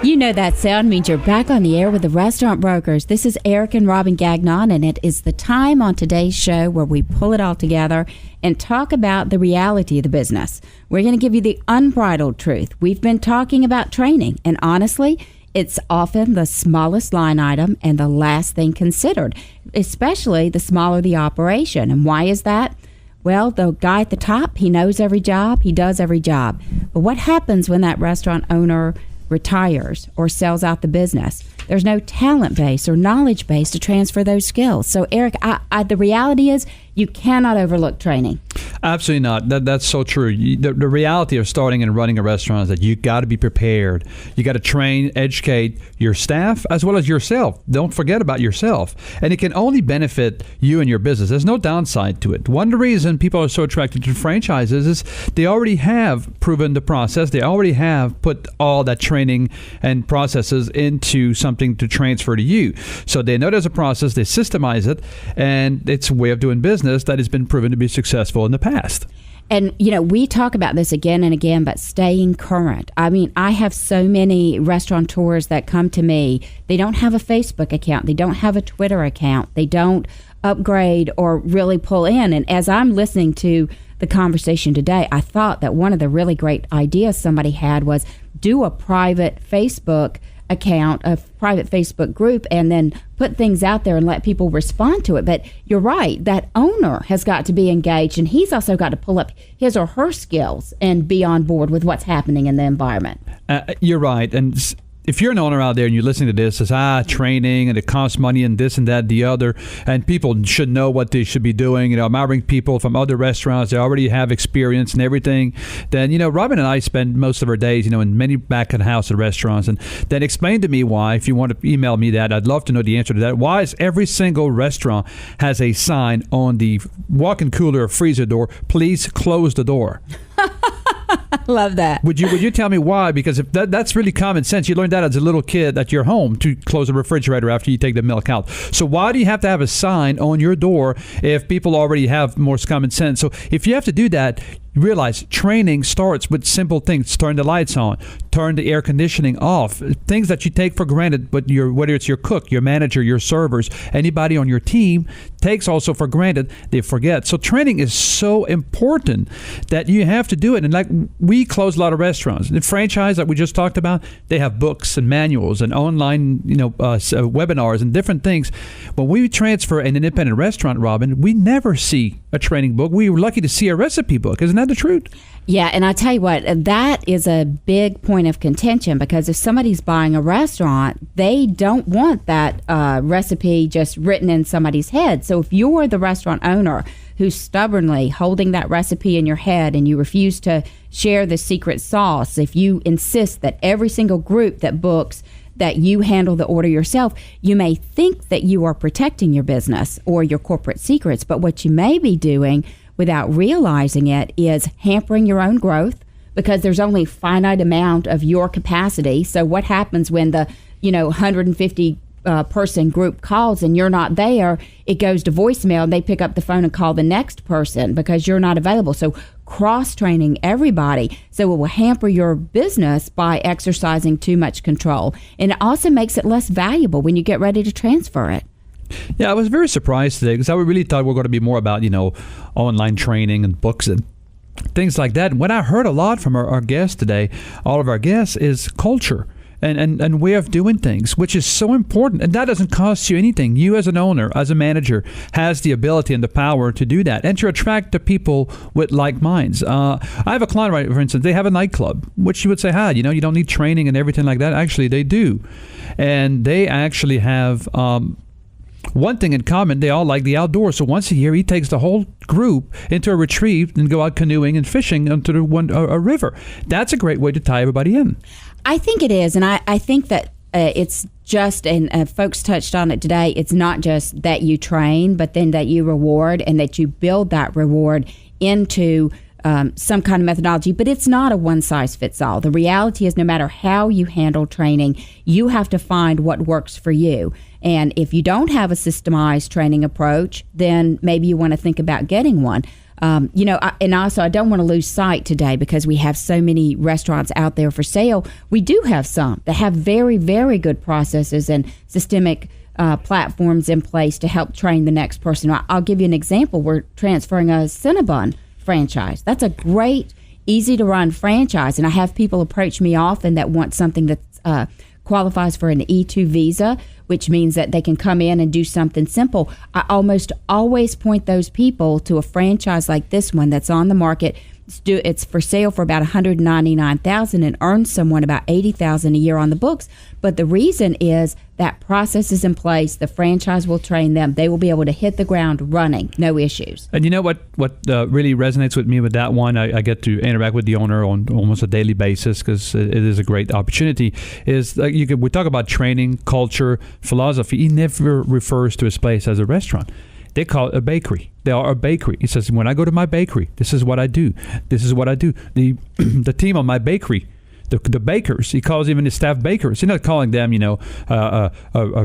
You know that sound means you're back on the air with the Restaurant Brokers. This is Eric and Robin Gagnon, and it is the time on today's show where we pull it all together and talk about the reality of the business. We're going to give you the unbridled truth. We've been talking about training, and honestly, it's often the smallest line item and the last thing considered, especially the smaller the operation. And why is that? Well, the guy at the top, he knows every job, he does every job. But what happens when that restaurant owner retires or sells out the business? There's no talent base or knowledge base to transfer those skills. So, Eric, the reality is you cannot overlook training. Absolutely not. That's so true. The reality of starting and running a restaurant is that you got to be prepared. You got to train, educate your staff as well as yourself. Don't forget about yourself. And it can only benefit you and your business. There's no downside to it. One reason people are so attracted to franchises is they already have proven the process. They already have put all that training and processes into something to transfer to you. So they know there's a process, they systemize it, and it's a way of doing business that has been proven to be successful in the past. And, you know, we talk about this again and again, but staying current. I mean, I have so many restaurateurs that come to me. They don't have a Facebook account. They don't have a Twitter account. They don't upgrade or really pull in. And as I'm listening to the conversation today, I thought that one of the really great ideas somebody had was do a private Facebook account, a private Facebook group, and then put things out there and let people respond to it. But you're right, that owner has got to be engaged, and he's also got to pull up his or her skills and be on board with what's happening in the environment. You're right. And if you're an owner out there and you're listening to this, says, training and it costs money and this and that, the other, and people should know what they should be doing. You know, I'm hiring people from other restaurants. They already have experience and everything. Then, you know, Robin and I spend most of our days, you know, in many back of the house at restaurants. And then explain to me why, if you want to email me that, I'd love to know the answer to that. Why is every single restaurant has a sign on the walk-in cooler or freezer door, please close the door? Love that. Would you tell me why? Because if that's really common sense. You learned that as a little kid at your home to close the refrigerator after you take the milk out. So why do you have to have a sign on your door if people already have more common sense? So if you have to do that, realize training starts with simple things. Turn the lights on, turn the air conditioning off, things that you take for granted, but whether it's your cook, your manager, your servers, anybody on your team takes also for granted, they forget. So training is so important that you have to do it. And like we close a lot of restaurants. The franchise that we just talked about, they have books and manuals and online, webinars and different things. When we transfer an independent restaurant, Robin, we never see a training book. We were lucky to see a recipe book. Isn't that the truth? Yeah, and I tell you what, that is a big point of contention, because if somebody's buying a restaurant, they don't want that recipe just written in somebody's head. So if you're the restaurant owner who's stubbornly holding that recipe in your head and you refuse to share the secret sauce, if you insist that every single group that books that you handle the order yourself, you may think that you are protecting your business or your corporate secrets, but what you may be doing without realizing it is hampering your own growth, because there's only a finite amount of your capacity. So what happens when the 150 person group calls and you're not there? It goes to voicemail and they pick up the phone and call the next person because you're not available. So cross-training everybody, so it will hamper your business by exercising too much control. And it also makes it less valuable when you get ready to transfer it. Yeah, I was very surprised today because I really thought we were going to be more about, online training and books and things like that. And what I heard a lot from our guests today, all of our guests, is culture and way of doing things, which is so important. And that doesn't cost you anything. You as an owner, as a manager, has the ability and the power to do that and to attract the people with like minds. I have a client, right, for instance, they have a nightclub, which you would say, you don't need training and everything like that. Actually, they do. And they actually have one thing in common: they all like the outdoors. So once a year, he takes the whole group into a retreat and go out canoeing and fishing onto a river. That's a great way to tie everybody in. I think it is, and I think that it's just, and folks touched on it today, it's not just that you train, but then that you reward and that you build that reward into some kind of methodology. But it's not a one-size-fits-all. The reality is, no matter how you handle training, you have to find what works for you. And if you don't have a systemized training approach, then maybe you want to think about getting one. And also I don't want to lose sight today because we have so many restaurants out there for sale. We do have some that have very, very good processes and systemic platforms in place to help train the next person. I'll give you an example. We're transferring a Cinnabon franchise. That's a great, easy to run franchise. And I have people approach me often that want something that qualifies for an E2 visa, which means that they can come in and do something simple. I almost always point those people to a franchise like this one that's on the market. It's for sale for about $199,000 and earns someone about $80,000 a year on the books. But the reason is that process is in place. The franchise will train them. They will be able to hit the ground running, no issues. And you know what really resonates with me with that one? I get to interact with the owner on almost a daily basis because it is a great opportunity. Is we talk about training, culture, philosophy. He never refers to his place as a restaurant. They call it a bakery. They are a bakery. He says, when I go to my bakery, this is what I do. This is what I do. The team on my bakery, the bakers, he calls even his staff bakers. He's not calling them, a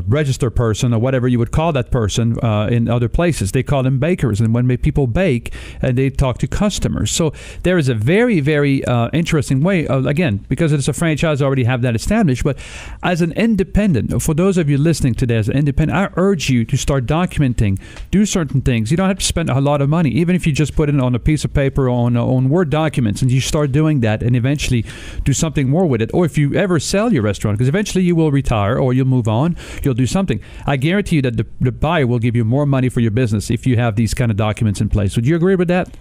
register person or whatever you would call that person in other places. They call them bakers. And when people bake, they talk to customers. So there is a very, very interesting way, again, because it's a franchise, I already have that established. But as an independent, for those of you listening today as an independent, I urge you to start documenting, do certain things. You don't have to spend a lot of money, even if you just put it on a piece of paper on Word documents, and you start doing that and eventually do something more with it. Or if you ever sell your restaurant, because eventually you will retire or you'll move on, you'll do something. I guarantee you that the buyer will give you more money for your business if you have these kind of documents in place. Would you agree with that?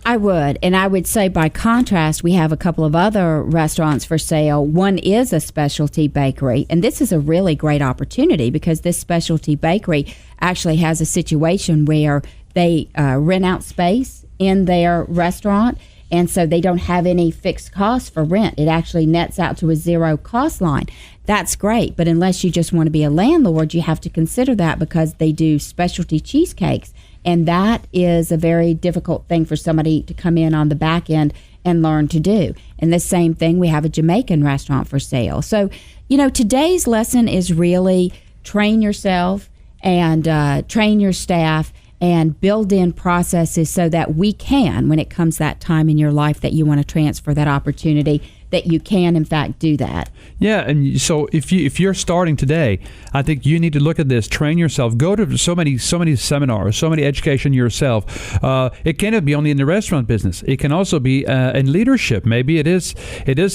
I would. And I would say by contrast, we have a couple of other restaurants for sale. One is a specialty bakery. And this is a really great opportunity because this specialty bakery actually has a situation where they rent out space in their restaurant. And so they don't have any fixed costs for rent. It actually nets out to a zero cost line. That's great. But unless you just want to be a landlord, you have to consider that because they do specialty cheesecakes. And that is a very difficult thing for somebody to come in on the back end and learn to do. And the same thing, we have a Jamaican restaurant for sale. So, today's lesson is really train yourself and train your staff and build in processes so that we can, when it comes that time in your life that you want to transfer that opportunity, that you can in fact do that. Yeah, and so if you're starting today, I think you need to look at this, train yourself, go to so many seminars, so many education yourself. It cannot be only in the restaurant business. It can also be in leadership. Maybe it is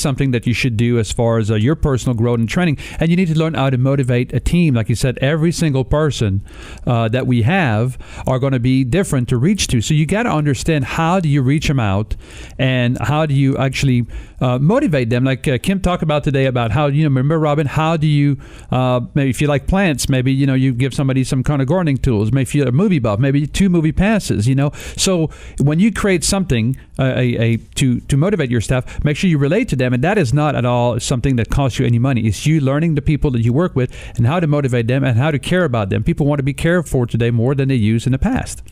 something that you should do as far as your personal growth and training. And you need to learn how to motivate a team. Like you said, every single person that we have are going to be different to reach to. So you got to understand, how do you reach them out, and how do you actually motivate them? Like Kim talked about today about how, remember, Robin, how do you, maybe if you like plants, maybe, you give somebody some kind of gardening tools. Maybe if you're a movie buff, maybe 2 movie passes, So when you create something to motivate your staff, make sure you relate to them. And that is not at all something that costs you any money. It's you learning the people that you work with and how to motivate them and how to care about them. People want to be cared for today more than they used in the past.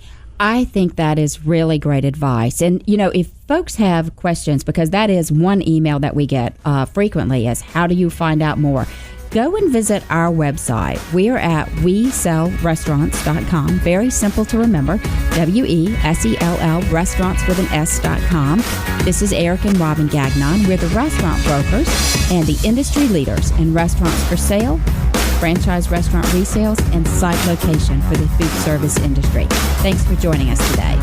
I think that is really great advice. And, if folks have questions, because that is one email that we get frequently, is how do you find out more? Go and visit our website. We're at WeSellRestaurants.com. Very simple to remember. WESELL restaurants with an S.com. This is Eric and Robin Gagnon. We're the restaurant brokers and the industry leaders in restaurants for sale, franchise restaurant resales, and site location for the food service industry. Thanks for joining us today.